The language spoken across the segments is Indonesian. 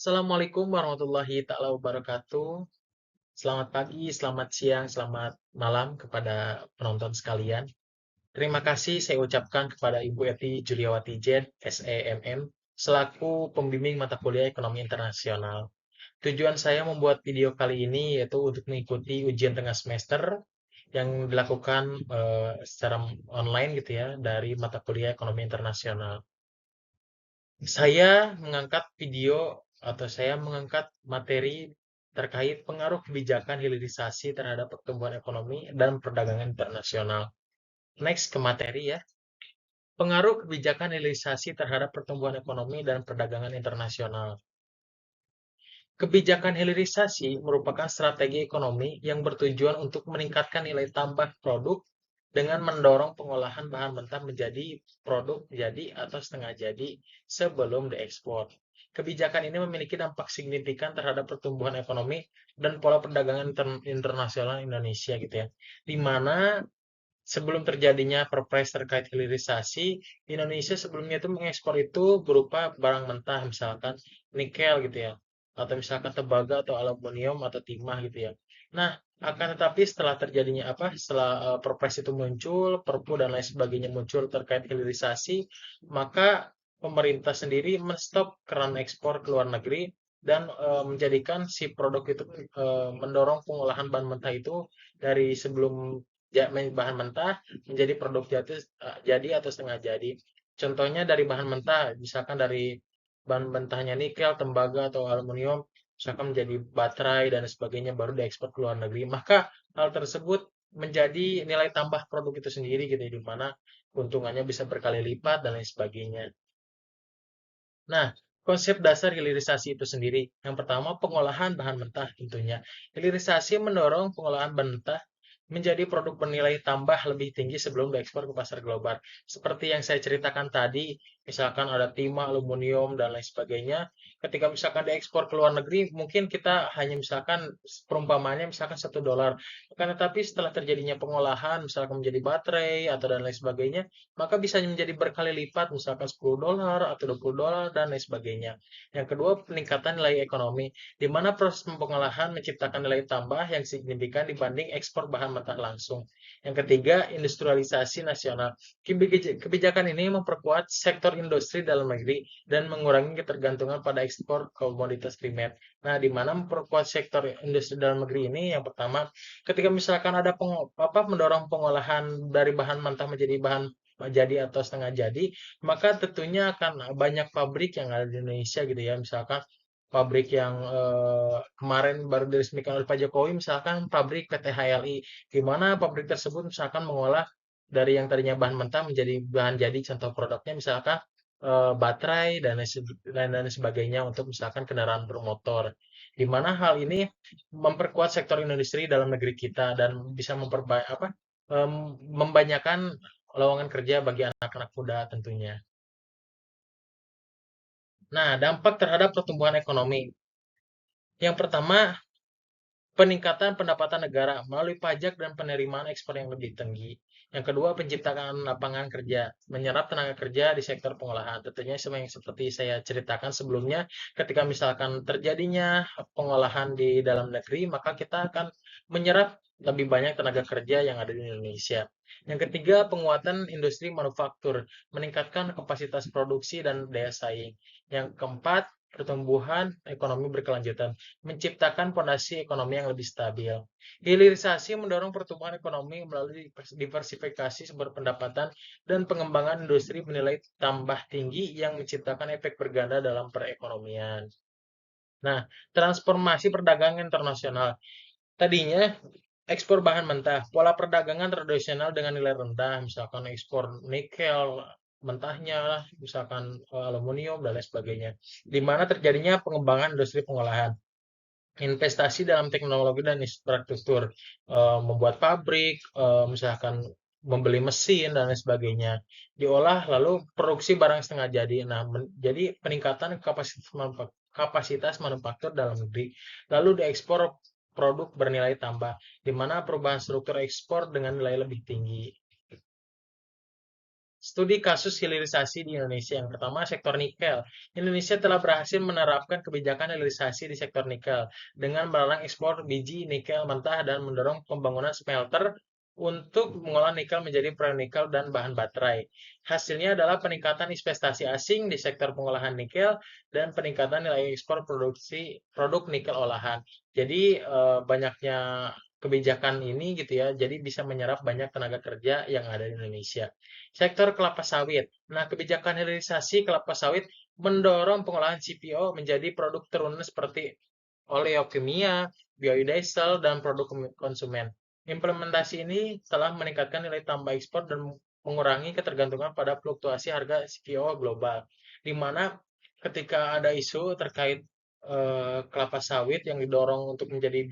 Assalamualaikum warahmatullahi taala wabarakatuh. Selamat pagi, selamat siang, selamat malam kepada penonton sekalian. Terima kasih saya ucapkan kepada Ibu Eti Juliawati Jen, SEMM, selaku pembimbing mata kuliah Ekonomi Internasional. Tujuan saya membuat video kali ini yaitu untuk mengikuti ujian tengah semester yang dilakukan secara online gitu ya dari mata kuliah Ekonomi Internasional. Saya mengangkat video atau saya mengangkat materi terkait pengaruh kebijakan hilirisasi terhadap pertumbuhan ekonomi dan perdagangan internasional. Next ke materi ya. Pengaruh kebijakan hilirisasi terhadap pertumbuhan ekonomi dan perdagangan internasional. Kebijakan hilirisasi merupakan strategi ekonomi yang bertujuan untuk meningkatkan nilai tambah produk dengan mendorong pengolahan bahan mentah menjadi produk jadi atau setengah jadi sebelum diekspor. Kebijakan ini memiliki dampak signifikan terhadap pertumbuhan ekonomi dan pola perdagangan internasional Indonesia gitu ya. Di mana sebelum terjadinya perpres terkait hilirisasi, Indonesia sebelumnya itu mengekspor itu berupa barang mentah, misalkan nikel gitu ya, atau misalkan tembaga atau aluminium atau timah gitu ya. Nah, akan tetapi setelah terjadinya setelah perpres itu muncul, perpu dan lain sebagainya muncul terkait hilirisasi, maka pemerintah sendiri menstop keran ekspor ke luar negeri dan menjadikan si produk itu mendorong pengolahan bahan mentah itu dari sebelum bahan mentah menjadi produk jadi atau setengah jadi. Contohnya dari bahan mentah, misalkan dari bahan mentahnya nikel, tembaga atau aluminium, misalkan menjadi baterai dan sebagainya baru diekspor ke luar negeri. Maka hal tersebut menjadi nilai tambah produk itu sendiri gitu ya, di mana keuntungannya bisa berkali lipat dan lain sebagainya. Nah, konsep dasar hilirisasi itu sendiri. Yang pertama, pengolahan bahan mentah tentunya. Hilirisasi mendorong pengolahan bahan mentah menjadi produk bernilai tambah lebih tinggi sebelum diekspor ke pasar global. Seperti yang saya ceritakan tadi, misalkan ada timah, aluminium, dan lain sebagainya. Ketika misalkan diekspor ke luar negeri, mungkin kita hanya misalkan perumpamannya misalkan $1. Karena tapi setelah terjadinya pengolahan, misalkan menjadi baterai atau dan lain sebagainya, maka bisa menjadi berkali lipat, misalkan $10 atau $20 dan lain sebagainya. Yang kedua, peningkatan nilai ekonomi, di mana proses pengolahan menciptakan nilai tambah yang signifikan dibanding ekspor bahan mentah langsung. Yang ketiga, industrialisasi nasional. Kebijakan ini memperkuat sektor industri dalam negeri dan mengurangi ketergantungan pada ekspor komoditas primer. Nah, di mana memperkuat sektor industri dalam negeri ini, yang pertama, ketika misalkan ada mendorong pengolahan dari bahan mentah menjadi bahan jadi atau setengah jadi, maka tentunya akan banyak pabrik yang ada di Indonesia gitu ya. Misalkan pabrik yang kemarin baru diresmikan oleh Pak Jokowi, misalkan pabrik PT HLI, di mana pabrik tersebut misalkan mengolah dari yang tadinya bahan mentah menjadi bahan jadi, contoh produknya misalkan baterai dan sebagainya untuk misalkan kendaraan bermotor. Di mana hal ini memperkuat sektor industri dalam negeri kita dan bisa membanyakan lowongan kerja bagi anak-anak muda tentunya. Nah, dampak terhadap pertumbuhan ekonomi. Yang pertama, peningkatan pendapatan negara melalui pajak dan penerimaan ekspor yang lebih tinggi. Yang kedua, penciptaan lapangan kerja, menyerap tenaga kerja di sektor pengolahan. Tentunya seperti saya ceritakan sebelumnya, ketika misalkan terjadinya pengolahan di dalam negeri, maka kita akan menyerap lebih banyak tenaga kerja yang ada di Indonesia. Yang ketiga, penguatan industri manufaktur, meningkatkan kapasitas produksi dan daya saing. Yang keempat, pertumbuhan ekonomi berkelanjutan, menciptakan fondasi ekonomi yang lebih stabil. Hilirisasi mendorong pertumbuhan ekonomi melalui diversifikasi sumber pendapatan dan pengembangan industri bernilai tambah tinggi yang menciptakan efek berganda dalam perekonomian. Nah, transformasi perdagangan internasional. Tadinya ekspor bahan mentah, pola perdagangan tradisional dengan nilai rendah, misalkan ekspor nikel mentahnya, misalkan aluminium dan lain sebagainya. Di mana terjadinya pengembangan industri pengolahan, investasi dalam teknologi dan infrastruktur, membuat pabrik, misalkan membeli mesin dan lain sebagainya, diolah lalu produksi barang setengah jadi. Nah, jadi peningkatan kapasitas manufaktur dalam negeri, lalu diekspor produk bernilai tambah, di mana perubahan struktur ekspor dengan nilai lebih tinggi. Studi kasus hilirisasi di Indonesia. Yang pertama, sektor nikel. Indonesia telah berhasil menerapkan kebijakan hilirisasi di sektor nikel dengan melarang ekspor biji nikel mentah dan mendorong pembangunan smelter untuk mengolah nikel menjadi pre-nikel dan bahan baterai. Hasilnya adalah peningkatan investasi asing di sektor pengolahan nikel dan peningkatan nilai ekspor produk nikel olahan. Jadi banyaknya kebijakan ini gitu ya, jadi bisa menyerap banyak tenaga kerja yang ada di Indonesia. Sektor kelapa sawit. Nah, kebijakan hilirisasi kelapa sawit mendorong pengolahan CPO menjadi produk turunan seperti oleokimia, biodiesel, dan produk konsumen. Implementasi ini telah meningkatkan nilai tambah ekspor dan mengurangi ketergantungan pada fluktuasi harga CPO global, di mana ketika ada isu terkait kelapa sawit yang didorong untuk menjadi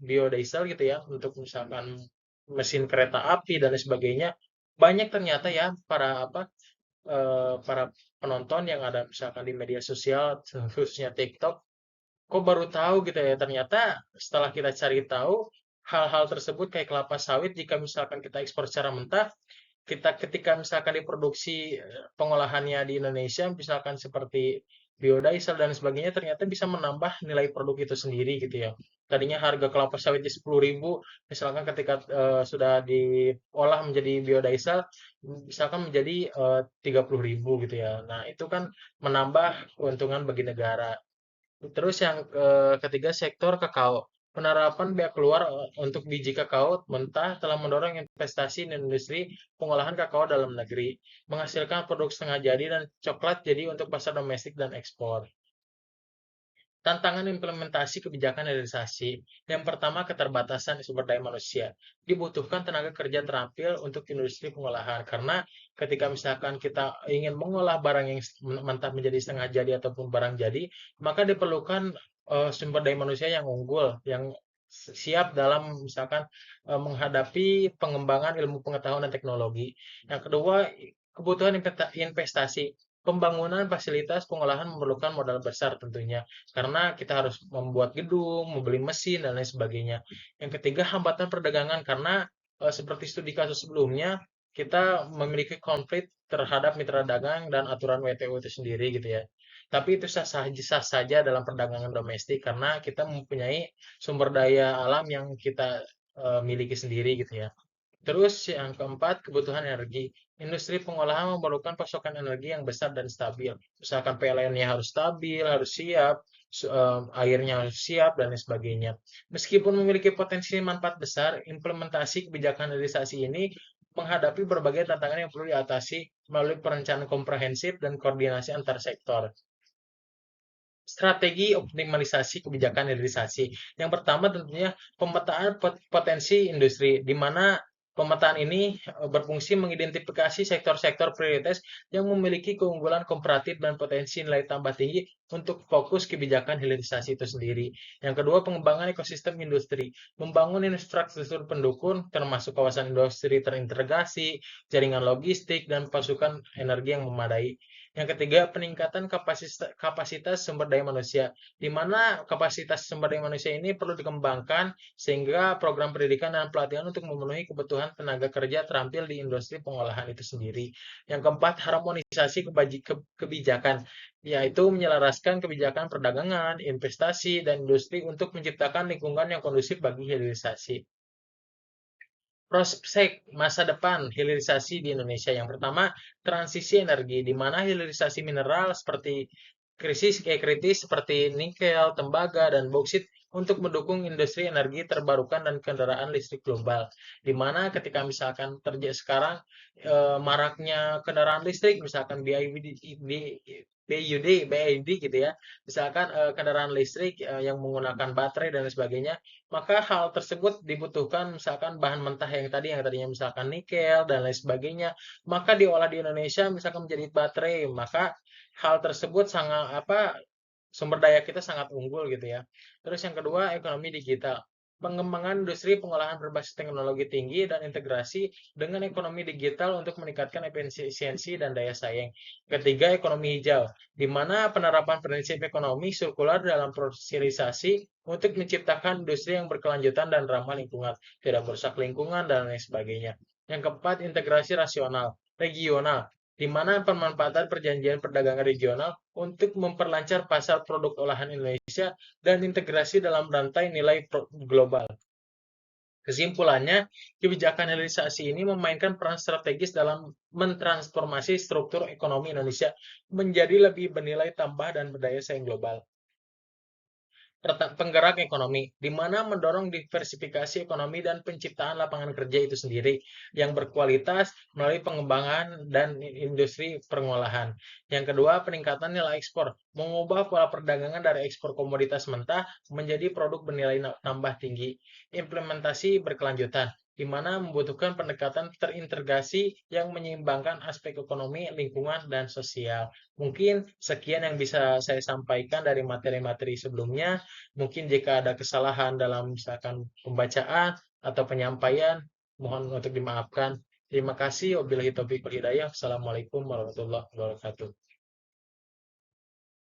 biodiesel gitu ya, untuk misalkan mesin kereta api dan lain sebagainya, banyak ternyata ya para penonton yang ada misalkan di media sosial khususnya TikTok, kok baru tahu gitu ya, ternyata setelah kita cari tahu hal-hal tersebut kayak kelapa sawit jika misalkan kita ekspor secara mentah, kita ketika misalkan diproduksi pengolahannya di Indonesia misalkan seperti biodiesel dan sebagainya ternyata bisa menambah nilai produk itu sendiri gitu ya. Tadinya harga kelapa sawitnya 10.000, misalkan ketika sudah diolah menjadi biodiesel misalkan menjadi 30.000 gitu ya. Nah, itu kan menambah keuntungan bagi negara. Terus yang ketiga, sektor kakao. Penerapan biaya keluar untuk biji kakao mentah telah mendorong investasi di industri pengolahan kakao dalam negeri, menghasilkan produk setengah jadi dan coklat jadi untuk pasar domestik dan ekspor. Tantangan implementasi kebijakan hilirisasi. Yang pertama, keterbatasan sumber daya manusia. Dibutuhkan tenaga kerja terampil untuk industri pengolahan. Karena ketika misalkan kita ingin mengolah barang yang mentah menjadi setengah jadi ataupun barang jadi, maka diperlukan sumber daya manusia yang unggul, yang siap dalam misalkan menghadapi pengembangan ilmu pengetahuan dan teknologi. Yang kedua, kebutuhan investasi. Pembangunan fasilitas pengolahan memerlukan modal besar tentunya karena kita harus membuat gedung, membeli mesin, dan lain sebagainya. Yang ketiga, hambatan perdagangan karena seperti studi kasus sebelumnya, kita memiliki konflik terhadap mitra dagang dan aturan WTO itu sendiri gitu ya. Tapi itu sah saja dalam perdagangan domestik karena kita mempunyai sumber daya alam yang kita miliki sendiri gitu ya. Terus yang keempat, kebutuhan energi. Industri pengolahan memerlukan pasokan energi yang besar dan stabil. Misalkan PLN-nya harus stabil, harus siap, airnya harus siap, dan lain sebagainya. Meskipun memiliki potensi manfaat besar, implementasi kebijakan hilirisasi ini menghadapi berbagai tantangan yang perlu diatasi melalui perencanaan komprehensif dan koordinasi antar sektor. Strategi optimalisasi kebijakan hilirisasi. Yang pertama tentunya pemetaan potensi industri, di mana pemetaan ini berfungsi mengidentifikasi sektor-sektor prioritas yang memiliki keunggulan komparatif dan potensi nilai tambah tinggi untuk fokus kebijakan hilirisasi itu sendiri. Yang kedua, pengembangan ekosistem industri. Membangun infrastruktur pendukung termasuk kawasan industri terintegrasi, jaringan logistik, dan pasukan energi yang memadai. Yang ketiga, peningkatan kapasitas sumber daya manusia, di mana kapasitas sumber daya manusia ini perlu dikembangkan sehingga program pendidikan dan pelatihan untuk memenuhi kebutuhan tenaga kerja terampil di industri pengolahan itu sendiri. Yang keempat, harmonisasi kebijakan, yaitu menyelaraskan kebijakan perdagangan, investasi, dan industri untuk menciptakan lingkungan yang kondusif bagi hilirisasi. Prospek masa depan hilirisasi di Indonesia. Yang pertama, transisi energi, di mana hilirisasi mineral seperti kritis seperti nikel, tembaga, dan bauksit untuk mendukung industri energi terbarukan dan kendaraan listrik global. Di mana ketika misalkan terjadi sekarang maraknya kendaraan listrik, misalkan BYD gitu ya, misalkan kendaraan listrik yang menggunakan baterai dan lain sebagainya, maka hal tersebut dibutuhkan misalkan bahan mentah yang tadinya misalkan nikel dan lain sebagainya, maka diolah di Indonesia misalkan menjadi baterai, maka hal tersebut sangat sumber daya kita sangat unggul gitu ya. Terus yang kedua, ekonomi digital. Pengembangan industri pengolahan berbasis teknologi tinggi dan integrasi dengan ekonomi digital untuk meningkatkan efisiensi dan daya saing. Ketiga, ekonomi hijau, di mana penerapan prinsip ekonomi sirkular dalam proses untuk menciptakan industri yang berkelanjutan dan ramah lingkungan, tidak merusak lingkungan dan lain sebagainya. Yang keempat, integrasi rasional. regional, di mana pemanfaatan perjanjian perdagangan regional untuk memperlancar pasar produk olahan Indonesia dan integrasi dalam rantai nilai global. Kesimpulannya, kebijakan hilirisasi ini memainkan peran strategis dalam mentransformasi struktur ekonomi Indonesia menjadi lebih bernilai tambah dan berdaya saing global. Penggerak ekonomi, di mana mendorong diversifikasi ekonomi dan penciptaan lapangan kerja itu sendiri yang berkualitas melalui pengembangan dan industri pengolahan. Yang kedua, peningkatan nilai ekspor, mengubah pola perdagangan dari ekspor komoditas mentah menjadi produk bernilai tambah tinggi. Implementasi berkelanjutan, di mana membutuhkan pendekatan terintegrasi yang menyeimbangkan aspek ekonomi, lingkungan, dan sosial. Mungkin sekian yang bisa saya sampaikan dari materi-materi sebelumnya. Mungkin jika ada kesalahan dalam misalkan pembacaan atau penyampaian, mohon untuk dimaafkan. Terima kasih. Wabillahi taufiq wal hidayah. Assalamualaikum warahmatullahi wabarakatuh.